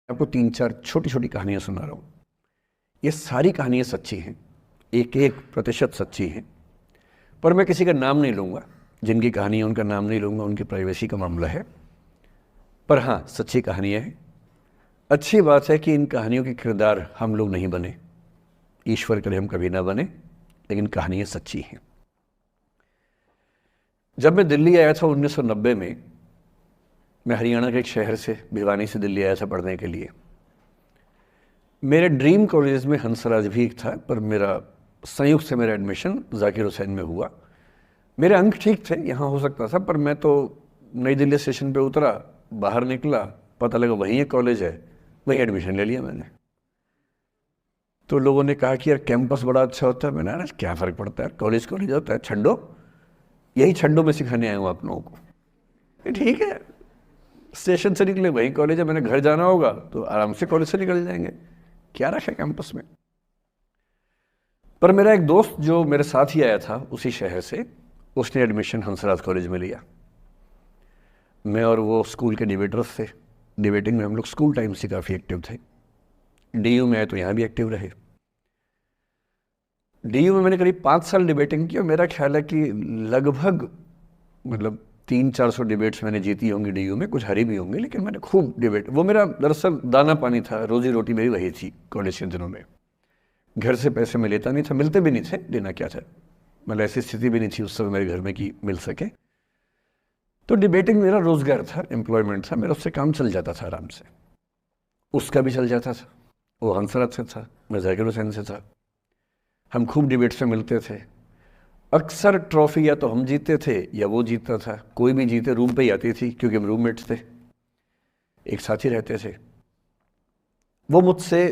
आपको 3-4 छोटी-छोटी कहानियाँ सुना रहा हूँ। ये सारी कहानियाँ सच्ची हैं, 1-1% सच्ची हैं, पर मैं किसी का नाम नहीं लूँगा। जिनकी कहानी है उनका नाम नहीं लूँगा, उनकी प्राइवेसी का मामला है। पर हाँ, सच्ची कहानियाँ हैं। अच्छी बात है कि इन कहानियों के किरदार हम लोग नहीं बने, ईश्वर करे हम कभी ना बने, लेकिन कहानियाँ सच्ची हैं। जब मैं दिल्ली आया था 1990 में, मैं हरियाणा के एक शहर से, भिवानी से दिल्ली आया था पढ़ने के लिए। मेरे ड्रीम कॉलेज में हंसराज भी था, पर मेरा संयुक्त से मेरा एडमिशन जाकिर हुसैन में हुआ। मेरे अंक ठीक थे, यहाँ हो सकता था, पर मैं तो नई दिल्ली स्टेशन पे उतरा, बाहर निकला, पता लगा वहीं एक कॉलेज है, वहीं एडमिशन ले लिया मैंने। तो लोगों ने कहा कि यार कैंपस बड़ा अच्छा होता है। मैंने कहा क्या फ़र्क पड़ता है, कॉलेज कॉलेज होता है, छड्डो, यही छड्डो में सिखाने आया हूँ आप लोगों को। ये ठीक है, स्टेशन से निकले वहीं कॉलेज है, मैंने घर जाना होगा तो आराम से कॉलेज से निकल जाएंगे, क्या रखा कैंपस में। पर मेरा एक दोस्त जो मेरे साथ ही आया था उसी शहर से, उसने एडमिशन हंसराज कॉलेज में लिया। मैं और वो स्कूल के डिबेटर्स थे, डिबेटिंग में हम लोग स्कूल टाइम से काफ़ी एक्टिव थे। डीयू में आए तो यहाँ भी एक्टिव रहे। डीयू में मैंने करीब 5 साल डिबेटिंग की और मेरा ख्याल है कि लगभग 300-400 डिबेट्स मैंने जीती होंगी डीयू में, कुछ हरी भी होंगी, लेकिन मैंने खूब डिबेट, वो मेरा दरअसल दाना पानी था, रोजी रोटी मेरी वही थी कॉलेज के दिनों में। घर से पैसे मैं लेता नहीं था, मिलते भी नहीं थे, देना क्या था, मतलब ऐसी स्थिति भी नहीं थी उस समय मेरे घर में कि मिल सके। तो डिबेटिंग मेरा रोजगार था, एम्प्लॉयमेंट था, मेरा उससे काम चल जाता था आराम से। उसका भी चल जाता था, वो हंसराज से था, मैं जाकिर हुसैन से था। हम खूब डिबेट्स में मिलते थे। अक्सर ट्रॉफी या तो हम जीतते थे या वो जीतता था, कोई भी जीते रूम पे ही आती थी, क्योंकि हम रूममेट्स थे, एक साथ ही रहते थे। वो मुझसे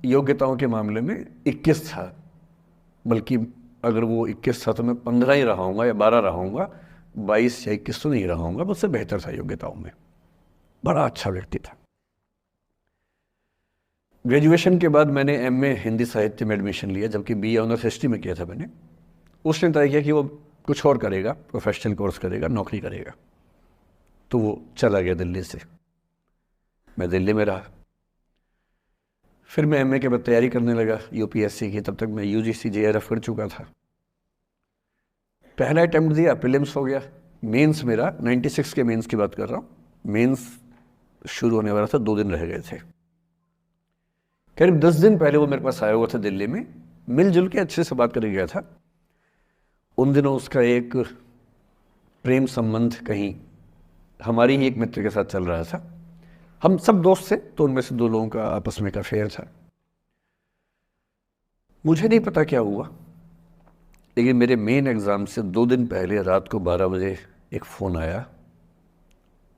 योग्यताओं के मामले में 21 था, बल्कि अगर वो 21 था तो मैं 15 ही रहा हूँगा या 12 रहा हूँगा, 22 या 21 तो नहीं रहा हूँगा, मुझसे बेहतर था योग्यताओं में, बड़ा अच्छा व्यक्ति था। ग्रेजुएशन के बाद मैंने एमए हिंदी साहित्य में एडमिशन लिया, जबकि बीए ऑनर्स हिस्ट्री में किया था मैंने। उसने तय किया कि वो कुछ और करेगा, प्रोफेशनल कोर्स करेगा, नौकरी करेगा, तो वो चला गया दिल्ली से। मैं दिल्ली में रहा। फिर मैं एमए के बाद तैयारी करने लगा यूपीएससी की। तब तक मैं यूजीसी जेआरएफ कर चुका था। पहला अटेम्प्ट दिया, प्रीलिम्स हो गया। मेंस मेरा 96 के मेंस की बात कर रहा हूँ, मेंस शुरू होने वाला था, 2 दिन रह गए थे। करीब 10 दिन पहले वो मेरे पास आया हुआ था दिल्ली में, मिलजुल के अच्छे से बात करके गया था। उन दिनों उसका एक प्रेम संबंध कहीं हमारी ही एक मित्र के साथ चल रहा था। हम सब दोस्त थे, तो उनमें से 2 लोगों का आपस में एक अफेयर था। मुझे नहीं पता क्या हुआ, लेकिन मेरे मेन एग्ज़ाम से 2 दिन पहले रात को 12 बजे एक फ़ोन आया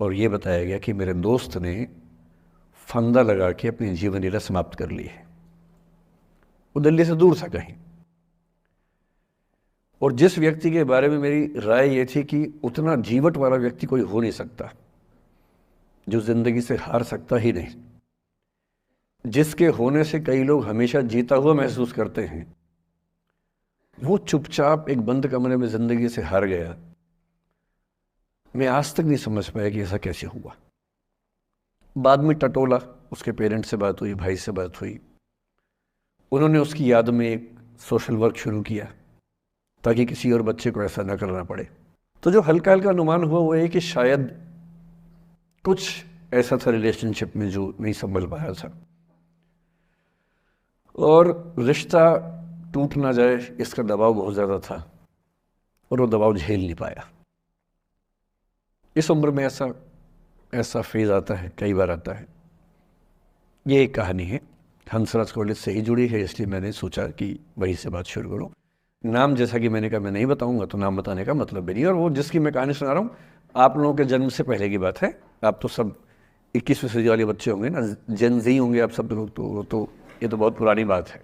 और ये बताया गया कि मेरे दोस्त ने फंदा लगा के अपनी जीवन लीला समाप्त कर ली है। वो दिल्ली से दूर था कहीं, और जिस व्यक्ति के बारे में मेरी राय ये थी कि उतना जीवट वाला व्यक्ति कोई हो नहीं सकता, जो ज़िंदगी से हार सकता ही नहीं, जिसके होने से कई लोग हमेशा जीता हुआ महसूस करते हैं, वो चुपचाप एक बंद कमरे में ज़िंदगी से हार गया। मैं आज तक नहीं समझ पाया कि ऐसा कैसे हुआ। बाद में टटोला, उसके पेरेंट्स से बात हुई, भाई से बात हुई, उन्होंने उसकी याद में एक सोशल वर्क शुरू किया ताकि किसी और बच्चे को ऐसा ना करना पड़े। तो जो हल्का हल्का अनुमान हुआ वो है कि शायद कुछ ऐसा था रिलेशनशिप में जो नहीं संभल पाया था, और रिश्ता टूट ना जाए इसका दबाव बहुत ज़्यादा था, और वो दबाव झेल नहीं पाया। इस उम्र में ऐसा फेज़ आता है, कई बार आता है। ये एक कहानी है, हंसराज कॉलेज से ही जुड़ी है, इसलिए मैंने सोचा कि वहीं से बात शुरू करूँ। नाम जैसा कि मैंने कहा मैं नहीं बताऊंगा, तो नाम बताने का मतलब भी नहीं। और वो जिसकी मैं कहानी सुना रहा हूँ, आप लोगों के जन्म से पहले की बात है। आप तो सब 21वीं सदी वाले बच्चे होंगे ना, जेन ज़ी होंगे आप सब लोग, तो ये तो बहुत पुरानी बात है।